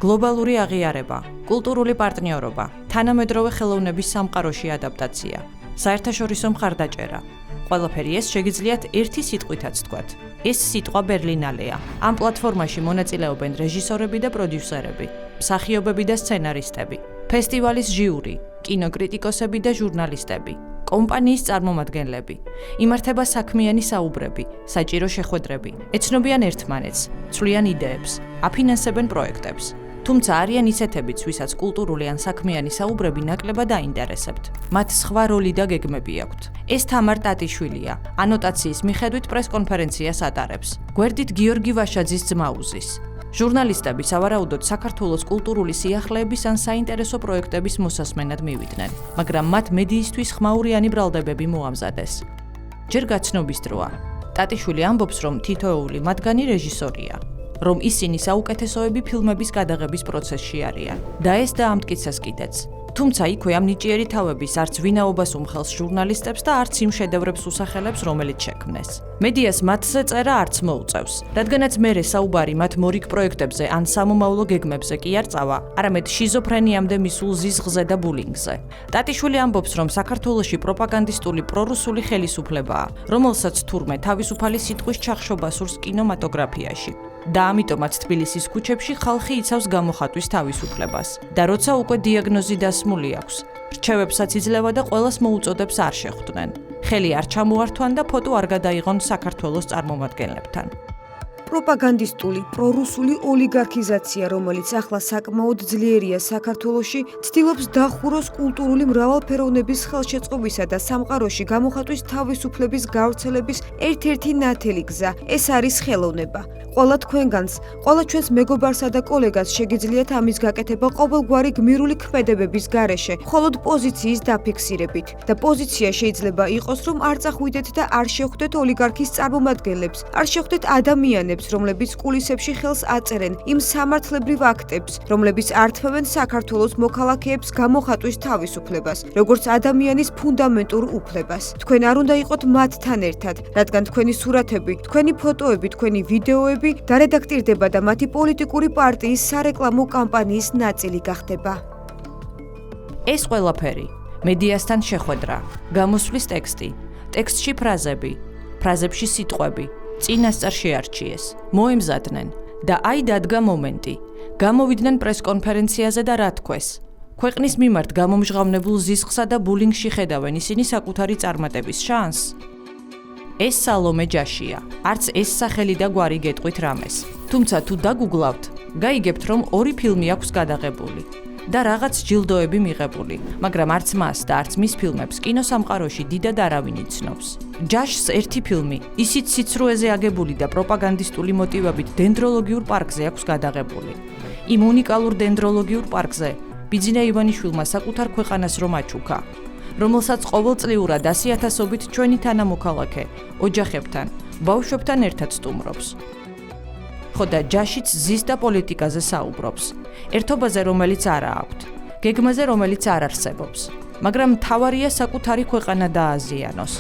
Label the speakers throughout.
Speaker 1: გლობალური აღიარება, კულტურული პარტნიორობა, თანამედროვე ხელოვნების სამყაროში ადაპტაცია, საერთაშორისო მხარდაჭერა. ყველაფერი ეს შეგიძლიათ ერთი სიტყვითაც თქვათ. ეს სიტყვა ბერლინალეა. ამ პლატფორმაში მონაწილეობენ რეჟისორები და პროდიუსერები, მსახიობები და სცენარისტები, ფესტივალის ჟიური, კინოკრიტიკოსები და ჟურნალისტები, კომპანიის წარმომადგენლები. იმართება საქმიანი საუბრები, საჭირო შეხვედრები, ეცნობიან ერთმანეთს, ცვლიან იდეებს, აფინანსებენ პროექტებს. თუმცა არიან ისეთებიც, ვისაც კულტურული ან საქმიანი საუბრები ნაკლებად აინტერესებთ. მათ სხვა როლი და გეგმები აქვთ. ეს თამარ ტატიშვილია, ანოტაციის მიხედვით პრესკონფერენციას ატარებს. გვერდით გიორგი ვაშაძის ძმა უზის. ჟურნალისტები სავარაუდოდ საქართველოს კულტურული სიახლეების ან საინტერესო პროექტების მოსასმენად მივიდნენ, მაგრამ მათ მედიისთვის ხმაურიანი ბრალდებები მოამზადეს. ჯერ გაცნობის დროა. ტატიშვილი ამბობს, რომ თითოეული მათგანი რეჟისორია, რომ ისინი საუკეთესოები ფილმების გადაღების პროცესში არიან. და ეს დაამტკიცეს კიდეც. თუმცა იქვე ამ ნიჭიერი თავების არც ვინაობას უმხელს ჟურნალისტებს და არც იმ შედევრებს უსახელებს, რომელიც შექმნეს. მედიას მათზე წერა არც მოუწევს, რადგანაც მერე საუბარი მათ მორიგ პროექტებზე ან სამომავლო გეგმებზე კი არ წავა, არამედ შიზოფრენიამდე მისულ ზიზღზე და ბულინგზე. ტატიშვილი ამბობს, რომ საქართველოში პროპაგანდისტული პრორუსული ხელისუფლებაა, რომელსაც თურმე თავისუფალი სიტყვის ჩახშობა სურს კინემატოგრაფიაში. და ამიტომაც თბილისის ქუჩებში ხალხი იცავს გამოხატვის თავისუფლებას. და როცა უკვე დიაგნოზი დასმული აქვს, რჩევებსაც იძლევა და ყველას მოუწოდებს არ შეხვდნენ. ხელი არ ჩამოართვან და ფოტო არ გადაიღონ საქართველოს წარმომადგენლებთან.
Speaker 2: პროპაგანდისტული პრორუსული ოლიგარქიზაცია, რომელიც ახლა საკმაოდ ძლიერია საქართველოში, ცდილობს დახუროს კულტურული მრავალფეროვნების ხელშეწყობისა და სამყაროში გამოხატვის თავისუფლების გავრცელების ერთ-ერთი ნათელი გზა. ეს არის ხელოვნება. ყველა თქვენგანს, ყველა ჩვენს მეგობარსა და კოლეგას შეგიძლიათ ამის გაკეთება ყოველგვარი გმირული ქმედებების გარეშე, მხოლოდ პოზიციის დაფიქსირებით. და პოზიცია შეიძლება იყოს, რომ არ წახვიდეთ და არ შეხვდეთ ოლიგარქის წარმომადგენლებს, არ შეხვდეთ ადამიანებს, რომლებიც კულისებში ხელს აწერენ იმ სამართლებრივ აქტებს, რომლებიც ართმევენ საქართველოს მოქალაქეებს გამოხატვის თავისუფლებას, როგორც ადამიანის ფუნდამენტურ უფლებას. თქვენ არ უნდა იყოთ მათთან ერთად, რადგან თქვენი სურათები, თქვენი ფოტოები, თქვენი ვიდეოები დარედაქტირდება და მათი პოლიტიკური პარტიის სარეკლამო კამპანიის ნაწილი გახდება.
Speaker 1: ეს ყველაფერი მედიასთან შეხვედრა, გამოსვლის ტექსტი, ტექსტში ფრაზები, ფრაზებში სიტყვები, წინასწარ შეარჩიეს, მოემზადნენ და აი დადგა მომენტი. გამოვიდნენ პრესკონფერენციაზე და რა თქვეს? ქვეყნის მიმართ გამომჟღავნებულ ზიზღსა და ბულინგში ხედავენ ისინი საკუთარი წარმატების შანსს? ეს სალომე ჯაშია. არც ეს სახელი და გვარი გეტყვით რამეს. თუმცა თუ დაგუგლავთ, გაიგებთ, რომ 2 ფილმი აქვს გადაღებული და რაღაც ჯილდოები მიღებული, მაგრამ არც მას და არც მის ფილმებს კინოსამყაროში დიდად არავინ იცნობს. ჯაშს ერთი ფილმი, ისიც სიცრუეზე აგებული და პროპაგანდისტული მოტივებით დენდროლოგიურ პარკზე აქვს გადაღებული. იმ უნიკალურ დენდროლოგიურ პარკზე ბიძინა ივანიშვილმა საკუთარ ქვეყანას რომ აჩუქა, რომელსაც ყოველწლიურად 100,000-ობით ჩვენი თანამოქალაქე ოჯახებთან, ბავშვებთან ერთად სტუმრობს. ხო და ჯაშიც ზის და პოლიტიკაზე საუბრობს. ერთობაზე, რომელიც არა აქვთ, გეგმაზე, რომელიც არ არსებობს, მაგრამ მთავარია საკუთარი ქვეყანა დააზიანოს,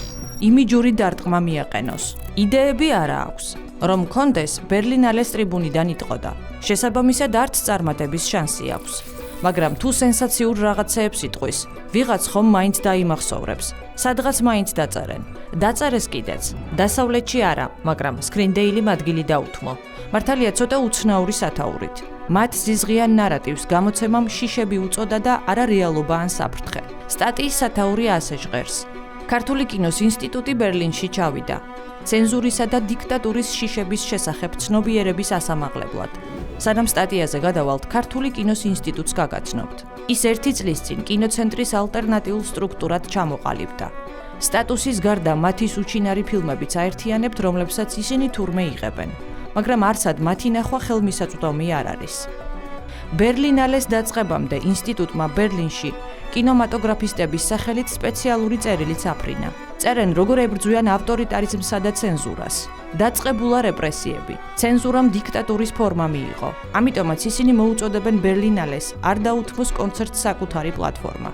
Speaker 1: იმიჯური დარტყმა მიაყენოს. იდეები არა აქვს, რომ კონდეს ბერლინალეს ტრიბუნიდან იტყოდა. შესაბამისად არც წარმატების შანსი აქვს. მაგრამ თუ სენსაციურ რაღაცეებს იტყვის, ვიღაც ხომ მაინც დაიმახსოვრებს, სადღაც მაინც დაწერენ. დაწერეს კიდეც, დასავლეთში არა, მაგრამ სკრინდეილი ადგილი დაუთმო. მართალია ცოტა უცნაური სათაურით. მათ ზიზღიან ნარატივს გამოცემამ შიშები უწოდა და არა რეალობა ან საფრთხე. სტატიის სათაური ასე ჟღერს. ქართული კინოს ინსტიტუტი ბერლინში ჩავიდა. ცენზურისა და დიქტატურის შიშების შესახებ ცნობიერების ასამაღლებლად. სანამ სტატიაზე გადავალთ, ქართული კინოს ინსტიტუტს გაგაცნობთ. ის 1 წლის წინ კინოცენტრის ალტერნატიულ სტრუქტურად ჩამოყალიბდა. სტატუსის გარდა მათის უჩინარი ფილმებიც აერთიანებთ, რომლებსაც ისინი თურმე იღებენ, მაგრამ არსად მათი ნახვა ხელმისაწვდომი არ არის. ბერლინალეს დაწყებამდე ინსტიტუტმა ბერლინში კინემატოგრაფისტების სახელით სპეციალური წერილიც აფრინა. წერენ, როგორ ებრძვიან ავტორიტარიზმსა და ცენზურას. დაწყებულა რეპრესიები, ცენზურამ დიქტატურის ფორმა მიიღო. ამიტომაც ისინი მოუწოდებენ ბერლინალეს არ დაუთმოს კონცერტს საკუთარი პლატფორმა.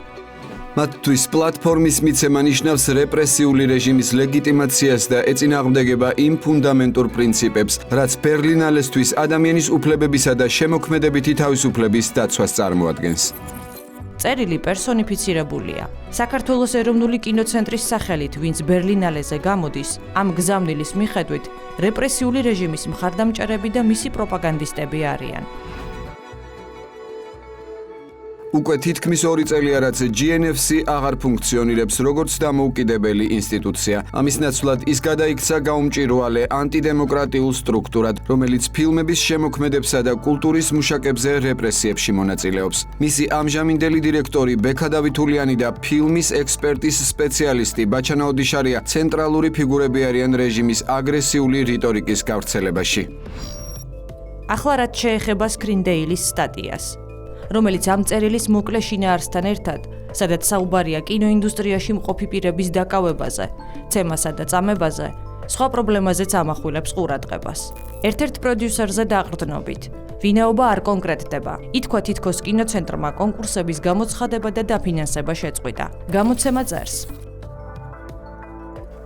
Speaker 3: მათთვის პლატფორმის მიცემა ნიშნავს რეპრესიული რეჟიმის ლეგიტიმაციას და ეწინააღმდეგება იმ ფუნდამენტურ პრინციპებს, რაც ბერლინალესთვის ადამიანის უფლებებისა და შემოქმედებითი თავისუფლების დაცვას წარმოადგენს.
Speaker 1: წერილი პერსონიფიცირებულია. საქართველოს ეროვნული კინოცენტრის სახელით, ვინც ბერლინალეზე გამოდის, ამ გზავნილის მიხედვით, რეპრესიული რეჟიმის მხარდამჭერები და მისი პროპაგანდისტები არიან.
Speaker 3: უკვე თითქმის 2 წელია, რაც GNFC აღარ ფუნქციონირებს როგორც დამოუკიდებელი ინსტიტუცია. ამის ნაცვლად ის გადაიქცა გაუმჭირვალე ანტიდემოკრატიულ სტრუქტურად, რომელიც ფილმების შემოქმედებსა და კულტურის მუშაკებზე რეპრესიებში მონაწილეობს. მისი ამჟამინდელი დირექტორი ბექა დავითულიანი და ფილმის ექსპერტის სპეციალისტი ბაჩანა ოდიშარია ცენტრალური ფიგურები არიან რეჟიმის აგრესიული რიტორიკის გავრცელებაში.
Speaker 1: ახლა რაც შეეხება სკრინდეილის სტატიას, რომელიც ამ წერილის მოკლე შინაარსთან ერთად, სადაც საუბარია კინოინდუსტრიაში მყოფი პირების დაკავებაზე, ცემასა და წამებაზე, სხვა პრობლემაზეც ამახვილებს ყურადღებას. ერთ-ერთ პროდიუსერზე დაყრდნობით, ვინაობა არ კონკრეტდება. ითქვა თითქოს კინოცენტრმა კონკურსების გამოცხადება და დაფინანსება შეწყვიტა. გამოცემა წერს: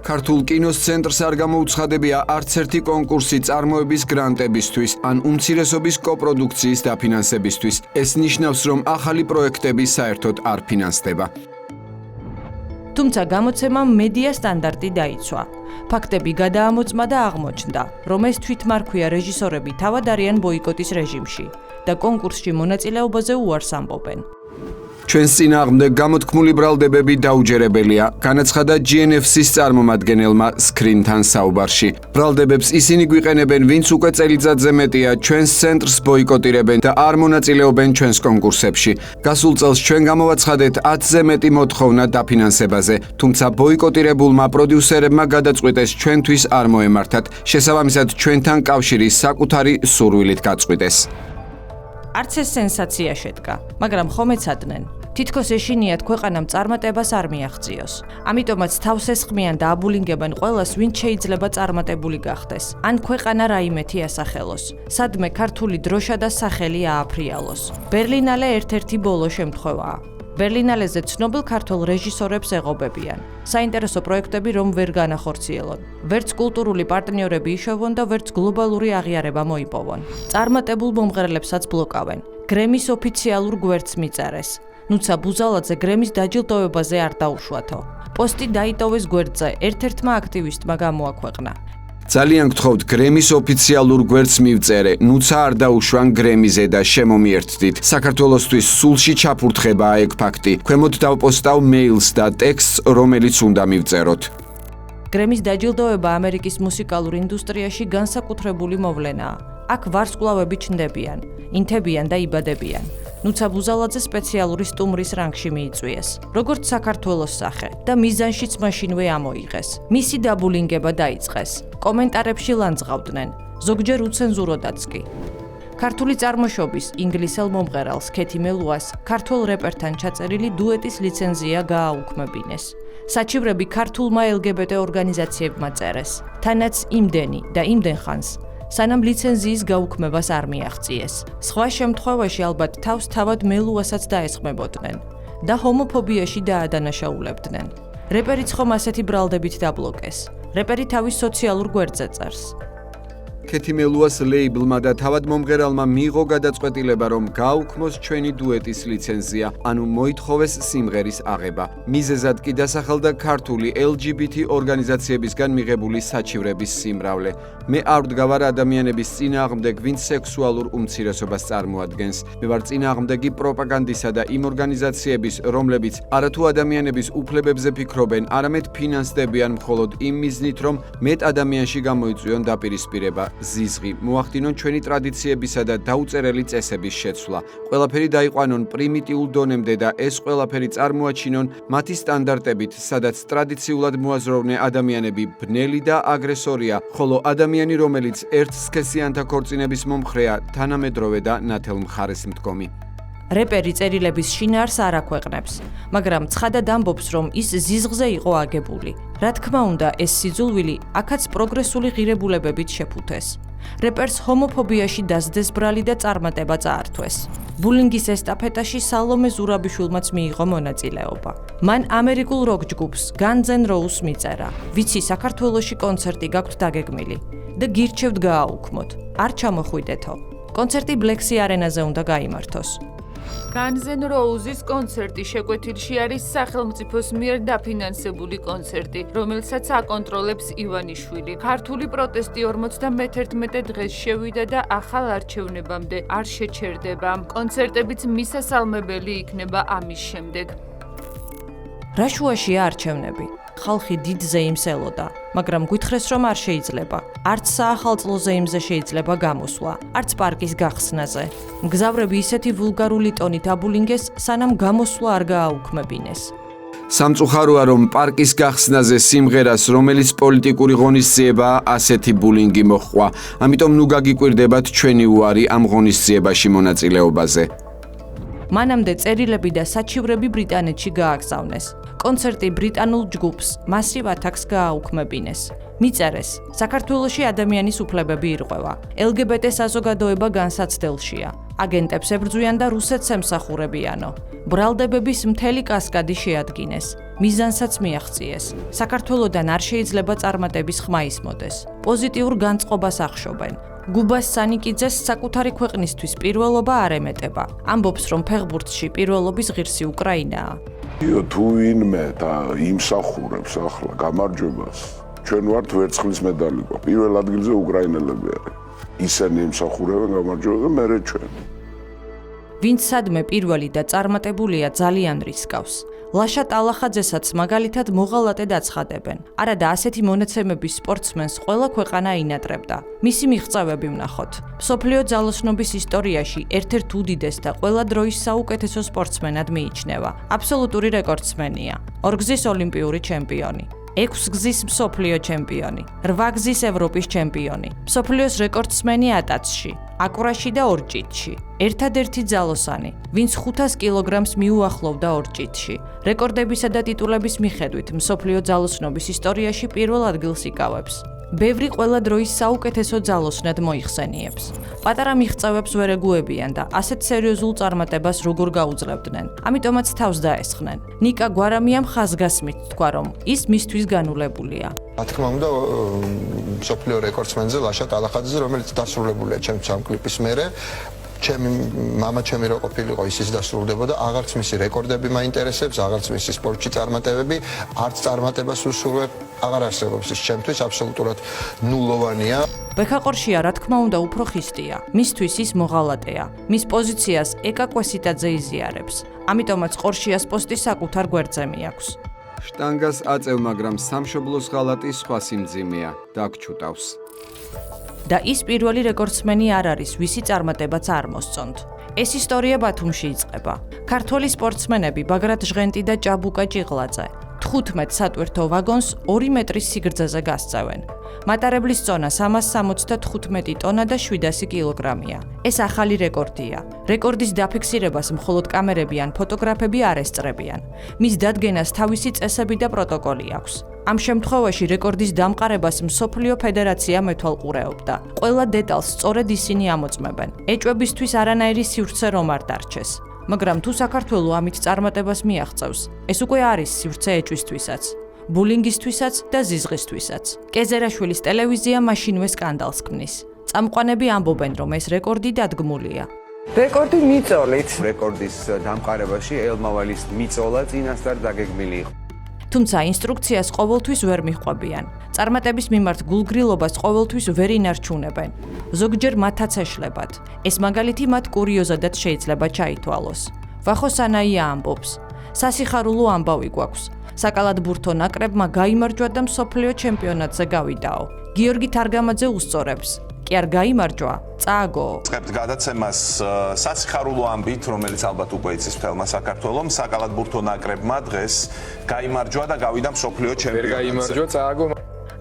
Speaker 3: ქართულ კინოს ცენტრს არ გამოუცხადებია არც ერთი კონკურსი წარმოების გრანტებისთვის ან უმცირესობის კოპროდუქციის დაფინანსებისთვის. ეს ნიშნავს, რომ ახალი პროექტები საერთოდ არ ფინანსდება.
Speaker 1: თუმცა გამოცემამ მედია სტანდარტი დაიცვა. ფაქტები გადაამოწმა და აღმოჩნდა, რომ ეს თვითმარქვია რეჟისორები თავად არიან ბოიკოტის რეჟიმში და კონკურსში მონაწილეობაზე უარს ამბობენ. ჩვენს წინააღმდეგ გამოთქმული ბრალდებები დაუჯერებელია, განაცხადა GNFC-ის წარმომადგენელმა სკრინთან საუბარში. ბრალდებებს ისინი გვიყენებენ, ვინც უკვე წელიწადზე მეტია ჩვენს ცენტრს ბოიკოტირებენ და არ მონაწილეობენ ჩვენს კონკურსებში. გასულ წელს ჩვენ გამოვაცხადეთ 10-ზე მეტი მოთხოვნა დაფინანსებაზე, თუმცა ბოიკოტირებულმა პროდიუსერებმა გადაწყვიტეს ჩვენთვის არ მოემართათ, შესაბამისად ჩვენთან კავშირი საკუთარი სურვილით გაწყვიტეს. არც ეს სენსაცია შედგა, მაგრამ ხომ ეცადნენ. თითქოს ეშინიათ ქვეყანამ წარმატებას არ მიაღწიოს. ამიტომაც თავს ესხმიან და აბულინგებენ ყველას, ვინც შეიძლება წარმატებული გახდეს. ან ქვეყანა რაიმეთი ასახელოს. სადმე ქართული დროშა და სახელი ააფრიალოს. ბერლინალე ერთ-ერთი ბოლო შემთხვევაა. ბერლინალეზე ცნობილ ქართულ რეჟისორებს ეღობებიან. საინტერესო პროექტები რომ ვერ განახორციელონ. ვერც კულტურული პარტნიორები იშოვონ და ვერც გლობალური აღიარება მოიპოვონ. წარმატებულ მომღერლებსაც ბლოკავენ. გრემის ოფიციალურ გვერდს მიწერეს. ნუცა ბუზალაძე გრემის დაჯილდოებაზე არ დაუშვათო. პოსტი დაიტოვეს გვერდზე ერთ-ერთმა აქტივისტმა გამოაქვეყნა. ძალიან გთხოვთ გრემის ოფიციალურ გვერდს მივწერე, ნუცა არ დაუშვან გრემიზე და შემომიერთდით. საქართველოსთვის სულში ჩაფურთხებაა ეგ ფაქტი. ქვემოთ დავპოსტავ მეილს და ტექსტს, რომელიც უნდა მივწეროთ. გრემის დაჯილდოება ამერიკის მუსიკალურ ინდუსტრიაში განსაკუთრებული მოვლენაა. აქ ვარსკვლავები ჩნდებიან, ინთებიან და იბადებიან. ნუცა ბუზალაძე სპეციალური სტუმრის რანგში მიიწვიეს, როგორც საქართველოს სახე და მიზანშიც მაშინვე ამოიღეს. მისი დაბულინგება დაიწყეს. კომენტარებში ლანძღავდნენ, ზოგჯერ უცენზუროდაც კი. ქართული წარმოშობის ინგლისელ მომღერალს ქეთი მელუას ქართულ რეპერთან ჩაწერილი დუეტის ლიცენზია გააუქმებინეს. საჩივრები ქართულმა LGBT ორგანიზაციებმა წერეს, თანაც იმდენი და იმდენ ხანს, სანამ ლიცენზიის გაუქმებას არ მიაღწიეს. სხვა შემთხვევაში ალბათ თავს თავად მელუასაც დაესხმებოდნენ და ჰომოფობიაში დაადანაშაულებდნენ. რეპერიც ხომ ასეთი ბრალდებით დაბლოკეს. რეპერი თავის სოციალურ გვერდზე წერს. ქეთი მელუას ლეიბლმა და თავად მომღერალმა მიიღო გადაწყვეტილება, რომ გააუქმოს ჩვენი დუეტის ლიცენზია, ანუ მოითხოვეს სიმღერის აღება. მიზეზად კი დასახელდა ქართული LGBT ორგანიზაციებისგან მიღებული საჩივრების სიმრავლე. მე არ ვდგავარ ადამიანების წინააღმდეგ, ვინც სექსუალურ უმცირესობას წარმოადგენს. მე ვარ წინააღმდეგი პროპაგანდისა და იმ ორგანიზაციების, რომლებიც არათუ ადამიანების უფლებებზე ფიქრობენ, არამედ ფინანსდებიან მხოლოდ იმ მიზნით, რომ მეტ ადამიანში გამოიწვიონ დაპირისპირება. ზიზღი, მოახდინონ ჩვენი ტრადიციებისა და დაუწერელი წესების შეცვლა. ყველაფერი დაიყვანონ პრიმიტიულ დონემდე და ეს ყველაფერი წარმოაჩინონ მათი სტანდარტებით, სადაც ტრადიციულად მოაზროვნე ადამიანები ბნელი და აგრესორია, ხოლო ადამიანი, რომელიც ერთსქესიანთა ქორწინების მომხრეა, თანამედროვე და ნათელმხარისმდგომი. რეპერი წერილების შინაარს არ აქვეყნებს, მაგრამ ცხადად ამბობს, რომ ის ზიზღზე იყო აგებული. რა თქმა უნდა, ეს სიძულვილი აქაც პროგრესული ღირებულებებით შეფუთეს. რეპერს ჰომოფობიაში დასდეს ბრალი და წარმატება წაართვეს. ბულინგის ესტაფეტაში სალომე ზურაბიშვილმაც მიიღო მონაწილეობა. მან ამერიკულ როკ ჯგუფს Guns N' Roses მიწერა. ვიცი საქართველოში კონცერტი გაქვთ დაგეგმილი და გირჩევთ გააუქმოთ. არ ჩამოხვიდეთო. კონცერტი Black-Sea არენაზე უნდა გაიმართოს.
Speaker 4: Guns N' Roses კონცერტი შეკვეთილში არის სახელმწიფოს მიერ დაფინანსებული კონცერტი, რომელსაც აკონტროლებს ივანიშვილი. ქართული პროტესტი 51 დღეს შევიდა და ახალ არჩევნებამდე არ შეჩერდება. კონცერტებიც მისასალმებელი იქნება ამის შემდეგ.
Speaker 1: რა შუაშია არჩევნები? ხალხი დიდზე იმსელოდა, მაგრამ გითხრეს რომ არ შეიძლება. არც საახალწლოზე იმზე შეიძლება გამოსვლა, არც პარკის გახსნაზე. მგზავრები ისეთი ვულგარული ტონით აბულინგეს, სანამ გამოსვლა არ გააუქმებინეს.
Speaker 3: სამწუხაროა რომ პარკის გახსნაზე სიმღერას, რომელიც პოლიტიკური ღონისძიებაა, ასეთი ბულინგი მოჰყვა. ამიტომ ნუ გაგიკვირდებათ ჩვენი უარი ამ ღონისძიებაში მონაწილეობაზე.
Speaker 1: მანამდე წერილები და საჩივრები ბრიტანეთში გააგზავნეს. კონცერტი ბრიტანულ ჯგუფს მასივ ათაკს გააუქმებინეს. მიწერეს, საქართველოში ადამიანის უფლებები ირღვევა. LGBT საზოგადოება განსაცდელშია. აგენტებს ებრძვიან და რუსეთს ემსახურებიანო. ბრალდებების მთელი კასკადი შეადგინეს. მიზანსაც მიაღწიეს. საქართველოდან არ შეიძლება წარმატების ხმა ისმოდეს. პოზიტიურ განწყობას ახშობენ. გუბას სანიკიძეს საკუთარი ქვეყნისთვის პირველობა არ ემეტება. ამბობს, რომ ფეხბურთში პირველობის ღირსი უკრაინაა.
Speaker 5: თუ ვინმე და იმსახურებს ახლა გამარჯვებას, ჩვენ ვართ ვერცხლის მედალი გვაქვს. პირველ ადგილზე უკრაინელები არის. ისინი იმსახურებენ გამარჯვებას და მერე ჩვენ.
Speaker 1: ვინც სადმე პირველი და წარმატებულია ძალიან რისკავს. ლაშა ტალახაძესაც მაგალითად მოღალატედ აცხადებენ. არა და ასეთი მონაცემების სპორტსმენს ყველა ქვეყანა ინატრებდა. მისი მიღწევები ვნახოთ. მსოფლიო ძალოსნობის ისტორიაში ერთ-ერთ უდიდეს და ყველა დროის საუკეთესო სპორტსმენად მიიჩნევა. აბსოლუტური რეკორდსმენია. 4 გზის ოლიმპიური ჩემპიონი. 6 გზის მსოფლიო ჩემპიონი, 8 გზის ევროპის ჩემპიონი, მსოფლიოს რეკორდსმენი ატაცში, აკვრაში და ორჭიტში. ერთადერთი ძალოსანი, ვინც 500 კილოგრამს მიუახლოვდა ორჭიტში. რეკორდებისა და ტიტულების მიხედვით მსოფლიო ძალოსნობის ისტორიაში პირველ ადგილს იკავებს. ბევრი ყველა დროის საუკეთესო ძალოსნად მოიხსენიებს. პატარა მიღწევებს ვერ ეგუებიან და ასეთ სერიოზულ წარმატებას როგორ გაუძლებდნენ. ამიტომაც თავს დაესხნენ. ნიკა გვარამიამ ხაზგასმით თქვა, რომ ის მისთვის განულებულია.
Speaker 6: რა თქმა უნდა, მსოფლიო რეკორდსმენზე ლაშა ტალახაძეზე, რომელიც დასრულებულია ჩემს ამ კლიპის მერე. ჩემი მამა ჩემი რო ყოფილიყო, ის დასრულდებოდა, აღარც მისი რეკორდები მაინტერესებს, აღარც მისი სპორტში წარმატებები, არც წარმატებას უსურვებ, აღარ არსებობს ის ჩემთვის აბსოლუტურად ნულოვანია.
Speaker 1: ბექაყორშია რა თქმა უნდა უფრო ხისტია. მისთვის ის მოღალატეა. მის პოზიციას ეკა კვესიტაძე იზიარებს. ამიტომაც ყორშიას პოსტი საკუთარ გვერდზე მიაქვს.
Speaker 3: შტანგას აწევ, მაგრამ სამშობლოს ღალატი სხვა სიმძიმეა, დაგჩუტავს.
Speaker 1: და ის პირველი რეკორდსმენი არ არის, ვისი წარმატებაც არ მოსწონთ. ეს ისტორია ბათუმში იწყება. ქართველი სპორტსმენები ბაგრატ ჟღენტი და ჭაბუკა ჭიღლაძე 15 სატვირთო ვაგონს 2 მეტრის სიგრძეზე გასწევენ. მატარებლის წონა 375 ტონა და 700 კილოგრამია. ეს ახალი რეკორდია. რეკორდის დაფიქსირებას მხოლოდ კამერები ან ფოტოგრაფები არ ესწრებიან. მის დადგენას თავისი წესები და პროტოკოლი აქვს. ამ შემთხვევაში რეკორდის დამყარებას მსოფლიო ფედერაცია მეთვალყურეობდა. ყველა დეტალს სწორედ ისინი ამოწმებენ. ეჭვებისთვის არანაირი სივრცე რომ არ დარჩეს. მაგრამ თუ საქართველო ამით წარმატებას მიაღწევს, ეს უკვე არის სივრცე ეჭვისთვისაც, ბულინგისთვისაც და ზიზღისთვისაც. კეზერაშვილის ტელევიზია მაშინვე სკანდალს ქმნის. წამყვანები ამბობენ, რომ ეს რეკორდი დადგმულია.
Speaker 7: რეკორდი მიწოლით.
Speaker 8: რეკორდის დამყარებაში ელმავალის მიწოლა წინასწარ დაგეგმილი იყო.
Speaker 1: თუმცა ინსტრუქციას ყოველთვის ვერ მიჰყვებიან. წარმატების მიმართ გულგრილობას ყოველთვის ვერ ინარჩუნებენ. ზოგჯერ მათაც ეშლებათ. ეს მაგალითი მათ კურიოზადაც შეიძლება ჩაითვალოს. ვახო სანაია ამბობს. სასიხარულო ამბავი გვაქვს. საკალათბურთო ნაკრებმა გაიმარჯვა და მსოფლიო ჩემპიონატზე გავიდაო. გიორგი თარგამაძე უსწორებს. კი არ გაიმარჯვა, წააგოო.
Speaker 9: ვწყებთ გადაცემას სასიხარულო ამბით, რომელიც ალბათ უკვე იცის მთელმა საქართველომ, საკალათბურთო ნაკრებმა დღეს გაიმარჯვა და გავიდა მსოფლიო ჩემპიონატზე.
Speaker 7: გაიმარჯვა, წააგო.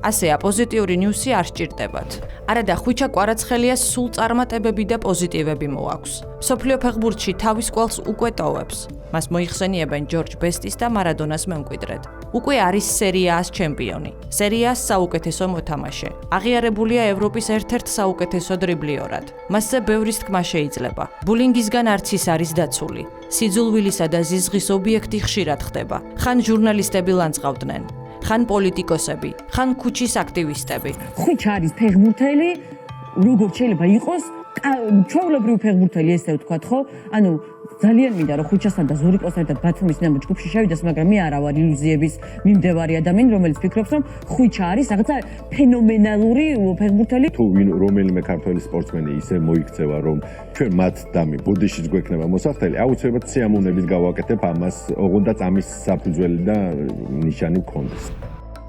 Speaker 1: ასე აპოზიტიური ნიუსი არ სჭირდებათ. არადა ხვიჩა კვარაცხელიას სულ წარმატებები და პოზიტივები მოაქვს. მსოფლიო ფეხბურთში თავის კვალს უკვე ტოვებს. მას მოიხსენიებენ ჯორჯ ბესტის და მარადონას მემკვიდრედ. უკვე არის სერია A-ს ჩემპიონი. სერია A-ს საუკეთესო მოთამაშე. აღიარებულია ევროპის ერთ-ერთ საუკეთესო დრიბლიორად. მასზე ბევრის თქმა შეიძლება. ბულინგისგან არც ის არის დაცული. სიძულვილისა და ზიზღის ობიექტი ხშირად ხდება. ხან ჟურნალისტები ლანძღავდნენ, ხან პოლიტიკოსები, ხან ქუჩის აქტივისტები.
Speaker 10: ხვიჩა არის ფეხბურთელი, როგორც შეიძლება იყოს, ჩვეულებრივი ფეხბურთელი ესე ვთქვათ, ხო? ანუ ძალიან მინდა რომ ხვიჩასთან და ზურიკოსთან ერთად ბათუმის დინამო ჯგუფში შევიდეს, მაგრამ მე არა ვარ ილუზიების მიმდევარი ადამიანი, რომელიც ფიქრობს, რომ ხვიჩა არის რაღაცა ფენომენალური ფეხბურთელი.
Speaker 11: თუ რომელიმე ქართველი სპორტსმენი ისე მოიქცევა, რომ ჩვენ მათ დამი ბოდიშიც გვექნება მოსახდელი, აუცილებლად სიამოვნებით გავაკეთებ ამას, ოღონდაც ამის საფუძველი და ნიშანი გქონდეს.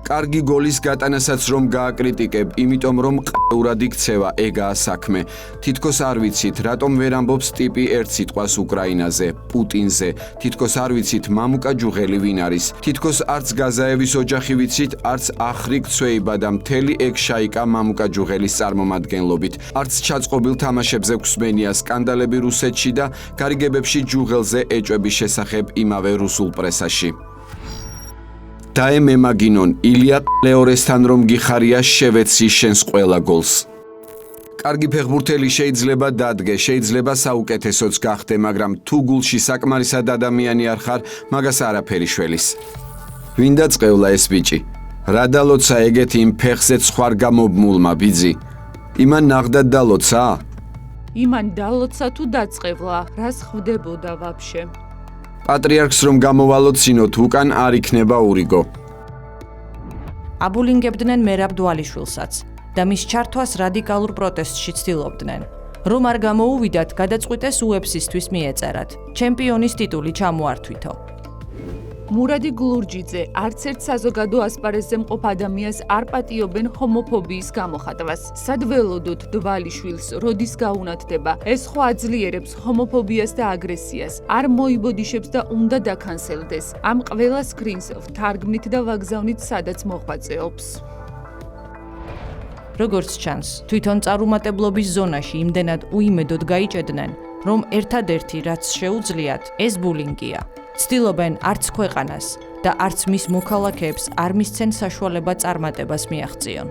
Speaker 3: კარგი გოლის გატანასაც რომ გააკრიტიკებ, იმიტომ რომ ყეურად იქცევა, ეგაა საქმე. თითქოს არ ვიცით, რატომ ვერ ამბობს ტიპი ერთ სიტყვას უკრაინაზე, პუტინზე. თითქოს არ ვიცით, მამუკა ჯუღელი ვინ არის. თითქოს არც გაზაევის ოჯახი ვიცით, არც ახრიკ ცვეიბა და მთელი ეგ შაიკა მამუკა ჯუღელის წარმომადგენლობით. არც ჩაწყობილ თამაშებზე გვსმენია სკანდალები რუსეთში და გარიგებებში ჯუღელზე ეჭვების შესახებ იმავე რუსულ პრესაში. დაემემაგინონ ილია ყლეორესთან რომ გიხარია შევეცი შენს ყველა გოლს. კარგი ფეხბურთელი შეიძლება დადგე, შეიძლება საუკეთესოც გახდე, მაგრამ თუ გულში საკმარისად ადამიანი არ ხარ, მაგას არაფერი შველის. ვინ დაწყევლა ეს ბიჭი? რა დალოცა ეგეთი იმ ფეხზე ცხوار გამობმულმა ბიძი? იმან ნახდად დალოცა?
Speaker 4: იმან დალოცა თუ დაწყევლა, რას ხვდებოდა ვაფშე?
Speaker 3: პატრიარქს რომ გამოვალოცინოთ უკან არ იქნება ურიგო.
Speaker 1: აბულინგებდნენ მერაბ დვალიშვილსაც და მის ჩართვას რადიკალურ პროტესტში ცდილობდნენ. რომ არ გამოუვიდათ, გადაწყვიტეს UFC-ისთვის მიეწერათ. ჩემპიონის ტიტული ჩამოართვითო.
Speaker 4: მურადი გლურჯიძე არც ერთ საზოგადო ასპარეზზე მყოფ ადამიანს არ პატიობენ ჰომოფობიის გამოხატვას. სად ველოდოთ დვალიშვილს, როდის გაუნათდება? ეს ხო აძლიერებს ჰომოფობიას და აგრესიას. არ მოიბოდიშებს და უნდა დაკანსელდეს. ამ ყველა სკრინს ვთარგმნით და ვაგზავნით სადაც მოღვაწეობს.
Speaker 1: როგორც ჩანს, თვითონ წარუმატებლობის ზონაში იმდენად უიმედოდ გაიჭედნენ, რომ ერთადერთი რაც შეუძლიათ, ეს ბულინგია. ცდილობენ არც ქვეყანას და არც მის მოქალაქეებს არ მისცენ საშუალება წარმატებას მიაღწიონ.